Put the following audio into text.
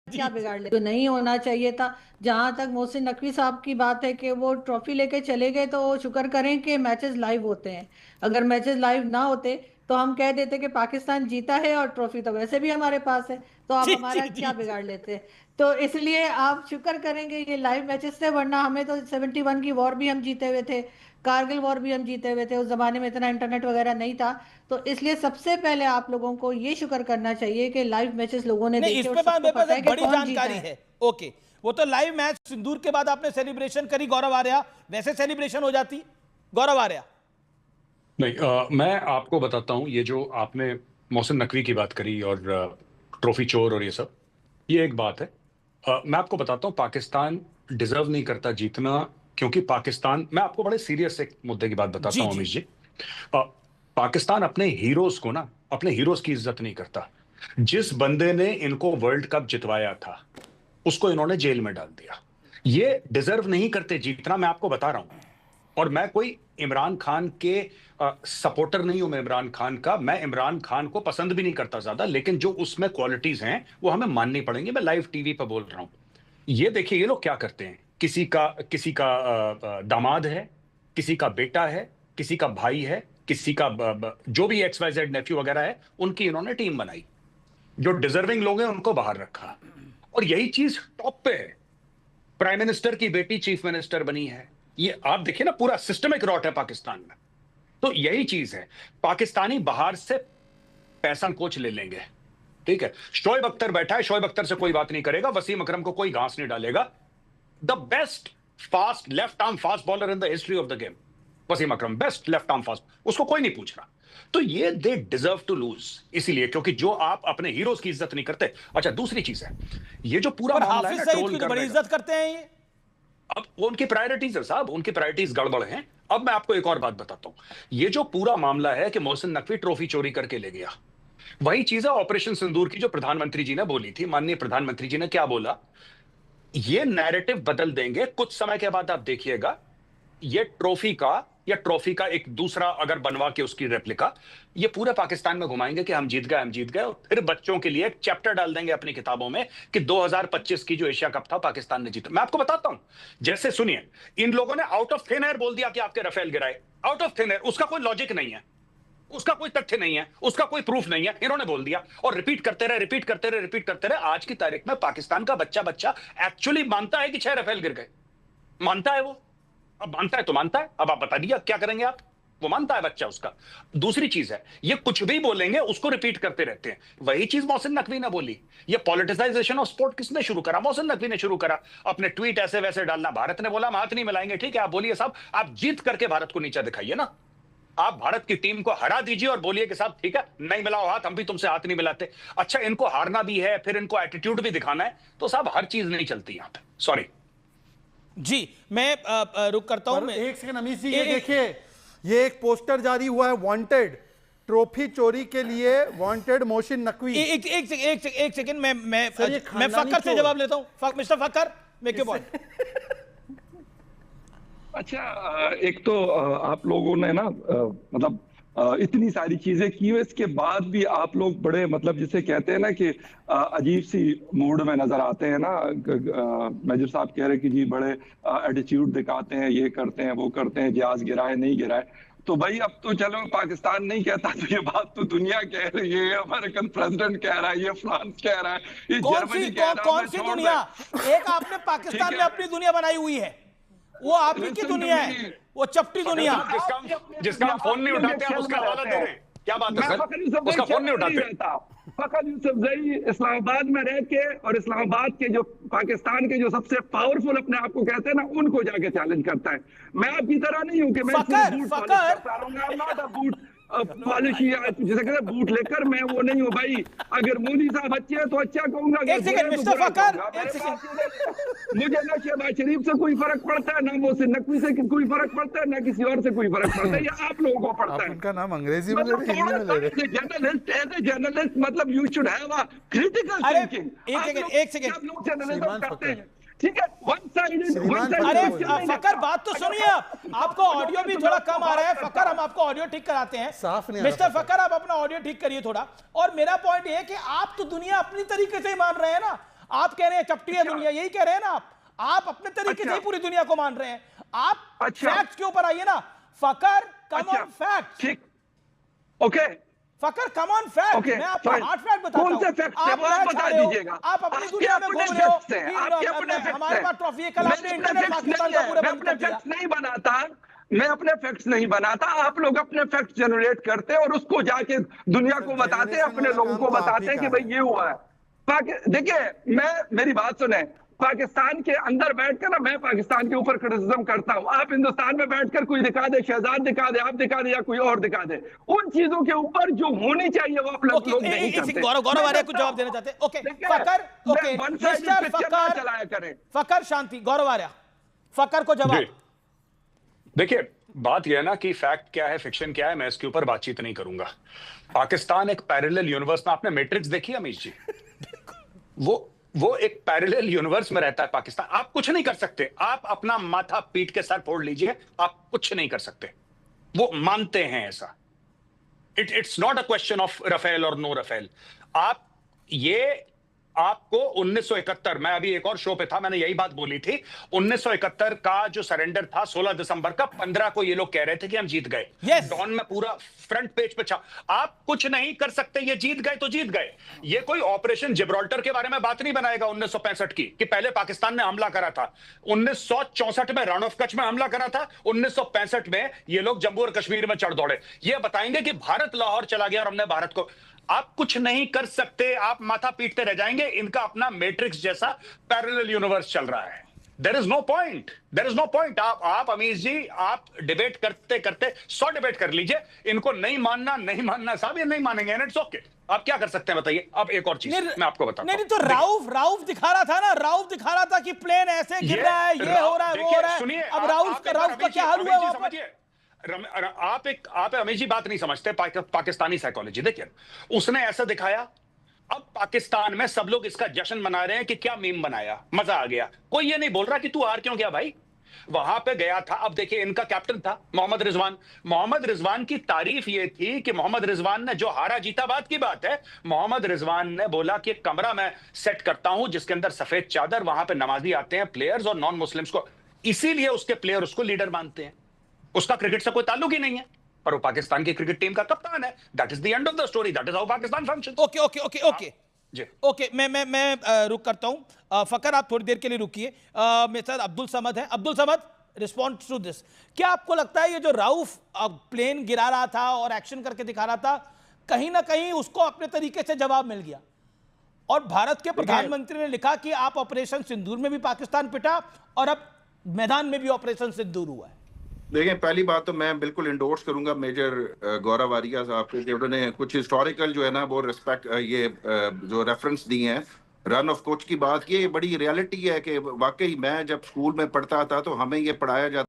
क्या जी बिगाड़ ले, तो नहीं होना चाहिए था। जहां तक मोहसिन नकवी साहब की बात है कि वो ट्रॉफी लेके चले गए, तो वो शुक्र करें कि मैचेस लाइव होते हैं। अगर मैचेस लाइव ना होते तो हम कह देते कि पाकिस्तान जीता है और ट्रॉफी तो वैसे भी हमारे पास है, तो आप जी जी हमारा जी क्या बिगाड़ लेते। तो इसलिए आप शुक्र करेंगे ये लाइव मैचेस थे, वरना हमें तो 71 की वॉर भी हम जीते हुए थे, कारगिल वॉर भी हम जीते हुए थे। उस जमाने में इतना इंटरनेट वगैरह नहीं था। तो इसलिए सबसे पहले आप लोगों को ये शुक्र करना चाहिए कि लाइव मैचेस लोगों ने नहीं, इस देखे और पे सबको मेरे पास पता है एक कि बड़ी कौन जीता जानकारी है। है। ओके, वो तो लाइव मैच सिंदूर के बाद आपने सेलिब्रेशन करी गौरव आर्या, वैसे सेलिब्रेशन हो जाती गौरव आर्या। नहीं, मैं आपको बताता हूँ। ये जो आपने मोहसिन नकवी की बात करी और ट्रॉफी चोर और ये सब, ये एक बात है। मैं आपको बताता हूँ, पाकिस्तान डिजर्व नहीं करता जीतना। क्योंकि पाकिस्तान, मैं आपको बड़े सीरियस एक मुद्दे की बात बताता जी हूँ जी। अमीश जी। अ, पाकिस्तान अपने हीरोज को ना, अपने हीरोज की इज्जत नहीं करता। जिस बंदे ने इनको वर्ल्ड कप जितवाया था, उसको इन्होंने जेल में डाल दिया। ये डिजर्व नहीं करते जीतना, मैं आपको बता रहा हूं। और मैं कोई इमरान खान के सपोर्टर नहीं हूं। मैं इमरान खान का, मैं इमरान खान को पसंद भी नहीं करता ज्यादा, लेकिन जो उसमें क्वालिटीज हैं वो हमें माननी पड़ेंगी। मैं लाइव टीवी पर बोल रहा हूं। ये देखिए, ये लोग क्या करते हैं। किसी का दामाद है, किसी का बेटा है, किसी का भाई है, किसी का जो भी XYZ नेफ्यू वगैरह है, उनकी इन्होंने टीम बनाई। जो डिजर्विंग लोग हैं उनको बाहर रखा। और यही चीज टॉप पे है। प्राइम मिनिस्टर की बेटी चीफ मिनिस्टर बनी है। ये आप देखिए ना, पूरा सिस्टमिक रॉट है पाकिस्तान में। तो यही चीज है। पाकिस्तानी बाहर से पैसा कोच ले लेंगे, ठीक है। शोएब अख्तर बैठा है, शोएब अख्तर से कोई बात नहीं करेगा। वसीम अकरम को कोई घास नहीं डालेगा। The best fast left arm fast bowler in the history of the game, Wasim Akram, best left arm fast, उसको कोई नहीं पूछ रहा। तो ये दे डिजर्व टू लूज, इसीलिए क्योंकि जो आप अपने हीरोज की इज्जत नहीं करते। अच्छा, दूसरी चीज है, ये जो पूरा पर मामला है हाफिज ना सईद ट्रोल की तो बड़ी करने का, इज्जत करते हैं ये। अब वो उनकी प्रायोरिटीज है साहब, उनकी प्रायोरिटीज गड़बड़ हैं। अब मैं आपको एक और बात बताता हूं। ये जो पूरा मामला है कि मोहसिन नकवी ट्रॉफी चोरी करके ले गया, वही चीज है ऑपरेशन सिंदूर की जो प्रधानमंत्री जी ने बोली थी। माननीय प्रधानमंत्री जी ने क्या बोला, ये नैरेटिव बदल देंगे कुछ समय के बाद, आप देखिएगा। ये ट्रॉफी का एक दूसरा अगर बनवा के उसकी रेप्लिका ये पूरे पाकिस्तान में घुमाएंगे कि हम जीत गए, हम जीत गए। और फिर बच्चों के लिए एक चैप्टर डाल देंगे अपनी किताबों में कि 2025 की जो एशिया कप था पाकिस्तान ने जीता। मैं आपको बताता हूं, जैसे सुनिए, इन लोगों ने आउट ऑफ थिन एयर बोल दिया कि आपके राफेल गिराए। आउट ऑफ थिन एयर, उसका कोई लॉजिक नहीं है, उसका कोई तथ्य नहीं है, उसका कोई प्रूफ नहीं है, इन्होंने बोल दिया। और रिपीट करते रहे, रिपीट करते रहे, रिपीट करते रहे। आज की तारीख में पाकिस्तान का बच्चा बच्चा एक्चुअली मानता है कि 6 राफेल गिर गए। मानता है वो। अब मानता है तो मानता है, अब आप बता दिया क्या करेंगे आप। वो मानता है बच्चा उसका। दूसरी चीज है, ये कुछ भी बोलेंगे उसको रिपीट करते रहते हैं। वही चीज मोहसिन नकवी ने बोली। ये पॉलिटिसाइजेशन ऑफ स्पोर्ट किसने शुरू करा? मोहसिन नकवी ने शुरू करा। अपने ट्वीट ऐसे वैसे डालना। भारत ने बोला हम हाथ नहीं मिलाएंगे, ठीक है, आप बोलिए साहब, आप जीत करके भारत को नीचा दिखाइए ना। आप भारत की टीम को हरा दीजिए और बोलिए कि साहब ठीक है, नहीं मिलाओ हाथ, हम भी तुमसे हाथ नहीं मिलाते। अच्छा, इनको हारना भी है, फिर इनको एटीट्यूड भी दिखाना है, तो साहब हर चीज नहीं चलती यहां पे। सॉरी जी, मैं रुक करता हूं। पर मैं एक सेकंड अमीश जी, ये देखिए, ये एक पोस्टर जारी हुआ है, वांटेड ट्रॉफी चोरी के लिए, वांटेड मोहसिन नकवी। एक सेकंड, सर, ये मैं खानदानी फक्कर से चोर। जवाब लेता हूं। Mister Fakhar, make your point. अच्छा, एक तो आप लोगों ने ना मतलब इतनी सारी चीजें की है, इसके बाद भी आप लोग बड़े मतलब जिसे कहते हैं ना कि अजीब सी मूड में नजर आते हैं ना। मेजर साहब कह रहे कि जी बड़े एटीट्यूड दिखाते हैं, ये करते हैं, वो करते हैं, जहाज गिराए नहीं गिराए। तो भाई अब तो चलो पाकिस्तान नहीं कहता, तो ये बात तो दुनिया कह रही है, ये अमेरिकन प्रेसिडेंट कह रहा है, ये फ्रांस कह रहा है, ये जर्मनी कह रहा है, कौन मैं सी छोड़ दुनिया? दे। एक आपने पाकिस्तान ठीक में है, अपनी दुनिया बनाई हुई है, वो आप ही की लिसन टू दुनिया है, मी। वो चपटी दुनिया। जिसका हम फोन नहीं उठाते, आप उसका हवाला दे रहे हैं। क्या बात है मैं सर? फखर यूसुफ उसका फोन नहीं नहीं उठाते। रहता। फखर यूसुफ जई इस्लामाबाद में रह के और इस्लामाबाद के जो पाकिस्तान के जो सबसे पावरफुल अपने आप को कहते हैं ना, उनको जाके चैलेंज करता है। मैं आपकी तरह नहीं हूं कि मैं सिर्फ फकर बूट पॉलिश फकर करता रहूंगा। I am not a boot polish, जिसे कहते हैं बूट लेकर, मैं वो नहीं हूं भाई। अगर मोदी साहब अच्छे हैं तो अच्छा कहूंगा, अगर एक बुरे सेकंड हैं तो मिस्टर बुरा फकर, कहूंगा। एक मेरे सेकंड। पास ये नहीं है। मुझे ना शहबाज शरीफ से कोई फर्क पड़ता है, ना मोहसिन नकवी से कोई फर्क पड़ता है, ना किसी और से कोई फर्क पड़ता है। ये आप लोगों को पड़ता आप है। उनका नाम अंग्रेजी में ले मतलब रहे, हिंदी में ले रहे? जर्नलिस्ट मतलब you should have a critical अरे थिंकिंग। एक सेकंड आप लोग जर्नलिज्म श्रीमान करते फकर, हैं, ठीक है, वन श्रीमान साइडेड अरे फकर बोलिए। फकर, बात तो सुनिए। आपको ऑडियो भी थोड़ा कम आ रहा है फकर, हम आपको ऑडियो ठीक कराते हैं। साफ नहीं आ रहा मिस्टर फकर। फकर, आप अपना ऑडियो ठीक करिए थोड़ा। और मेरा पॉइंट ये है कि आप तो दुनिया अपनी तरीके से ही मान रहे हैं ना। आप कह रहे हैं चपटी है दुनिया, यही कह रहे हैं ना आप अपने तरीके से ही पूरी दुनिया को मान रहे हैं। आप फैक्ट्स के ऊपर आइए ना। फकर कम ऑन फैक्ट। ठीक, ओके फकर कम ऑन फैक्ट। मैं आपको हार्ड फैक्ट बताता हूं। कौन से फैक्ट है वो आप बता दीजिएगा। आप अपनी दुनिया में घूम रहे हो, हमारे पास ट्रॉफी है, कल आपने इंटरनेट पाकिस्तान का पूरा बंद कर दिया। नहीं बनाता, मैं अपने फैक्ट्स नहीं बनाता, आप लोग अपने फैक्ट्स जनरेट करते हैं और उसको जाके दुनिया को बताते हैं, अपने लोगों को बताते हैं कि भाई ये हुआ है। देखिए मेरी बात सुने, पाकिस्तान के अंदर बैठकर ना मैं पाकिस्तान के ऊपर क्रिटिसिज्म करता हूं, आप हिंदुस्तान में बैठकर कोई दिखा दे, शहजाद दिखा दे, आप दिखा दे या कोई और दिखा दे, उन चीजों के ऊपर जो होनी चाहिए वो आप लोग नहीं करते। गौरव आर्या कुछ जवाब देना चाहते हैं? ओके फकर, ओके मिस्टर फकर चलाया करें। फकर शांति, गौरव आर्या फकर को जवाब। देखिए बात यह है ना कि फैक्ट क्या है, फिक्शन क्या है, मैं इसके ऊपर बातचीत नहीं करूंगा। पाकिस्तान एक पैरेलल यूनिवर्स में, आपने मैट्रिक्स देखी अमीश जी? वो एक पैरेलल यूनिवर्स में रहता है पाकिस्तान। आप कुछ नहीं कर सकते, आप अपना माथा पीट के सर फोड़ लीजिए, आप कुछ नहीं कर सकते। वो मानते हैं ऐसा। It's not a question of Rafale और नो राफेल। आप ये आपको 1971, मैं अभी एक और शो पे था, मैंने यही बात बोली थी, 1971 का जो सरेंडर था 16 दिसंबर का, 15 को ये लोग कह रहे थे कि हम जीत गए। डॉन में पूरा फ्रंट पेज पे छा। आप कुछ नहीं कर सकते, ये जीत गए तो जीत गए। ये कोई ऑपरेशन जिब्राल्टर के बारे में बात नहीं बनाएगा 1965 की, कि पहले पाकिस्तान ने हमला करा था। 1964 में रण ऑफ कच्छ में हमला करा था, 1965 में ये लोग जम्मू और कश्मीर में चढ़ दौड़े। ये बताएंगे कि भारत लाहौर चला गया और हमने भारत को। आप कुछ नहीं कर सकते, आप माथा पीटते रह जाएंगे। इनका अपना मैट्रिक्स जैसा पैरेलल यूनिवर्स चल रहा है। There is no point, there is no point. आप अमीश जी, आप डिबेट करते करते 100 डिबेट कर लीजिए, इनको नहीं मानना साहब, ये नहीं मानेंगे, एंड इट्स ओके। आप क्या कर सकते हैं बताइए? अब एक और चीज मैं आपको बताता हूं। नहीं तो राउफ दिखा रहा था ना, राउफ दिखा रहा था कि प्लेन ऐसे गिर रहा है, ये हो रहा है, वो हो रहा है। सुनिए, अब राउफ का क्या हाल हुआ वहां पर? आप अमीश जी बात नहीं समझते पाकिस्तानी साइकोलॉजी। देखिए उसने ऐसा दिखाया, अब पाकिस्तान में सब लोग इसका जश्न मना रहे हैं कि क्या मीम बनाया, मजा आ गया। कोई ये नहीं बोल रहा कि तू हार क्यों गया भाई। वहां पे गया था, अब देखिए इनका कैप्टन था मोहम्मद रिजवान। मोहम्मद रिजवान की तारीफ ये थी कि मोहम्मद रिजवान ने जो हारा जीता, बात की बात है, मोहम्मद रिजवान ने बोला कि एक कमरा मैं सेट करता हूं जिसके अंदर सफेद चादर, वहां पे नमाजी आते हैं, प्लेयर्स और नॉन मुस्लिम्स को, इसीलिए उसके प्लेयर उसको लीडर मानते हैं। उसका क्रिकेट से कोई ताल्लुक ही नहीं है, पर वो पाकिस्तान की क्रिकेट टीम का कप्तान है। That is the end of the story, that is how Pakistan functions. Okay मैं रुक करता हूं। फकर आप थोड़ी देर के लिए रुकिए। मेरे साथ अब्दुल समद है। Abdul Samad, respond to this. क्या आपको लगता है ये जो राउफ प्लेन गिरा रहा था और एक्शन करके दिखा रहा था, कहीं ना कहीं उसको अपने तरीके से जवाब मिल गया? और भारत के प्रधानमंत्री ने लिखा कि आप ऑपरेशन सिंदूर में भी पाकिस्तान पिटा और अब मैदान में भी ऑपरेशन सिंदूर हुआ है। देखिए, पहली बात तो मैं बिल्कुल इंडोर्स करूंगा मेजर गौरव आर्या साहब के, उन्होंने कुछ हिस्टोरिकल जो है ना वो रिस्पेक्ट ये जो रेफरेंस दी हैं, रन ऑफ कच्छ की बात की, ये बड़ी रियलिटी है कि वाकई मैं जब स्कूल में पढ़ता था तो हमें ये पढ़ाया जाता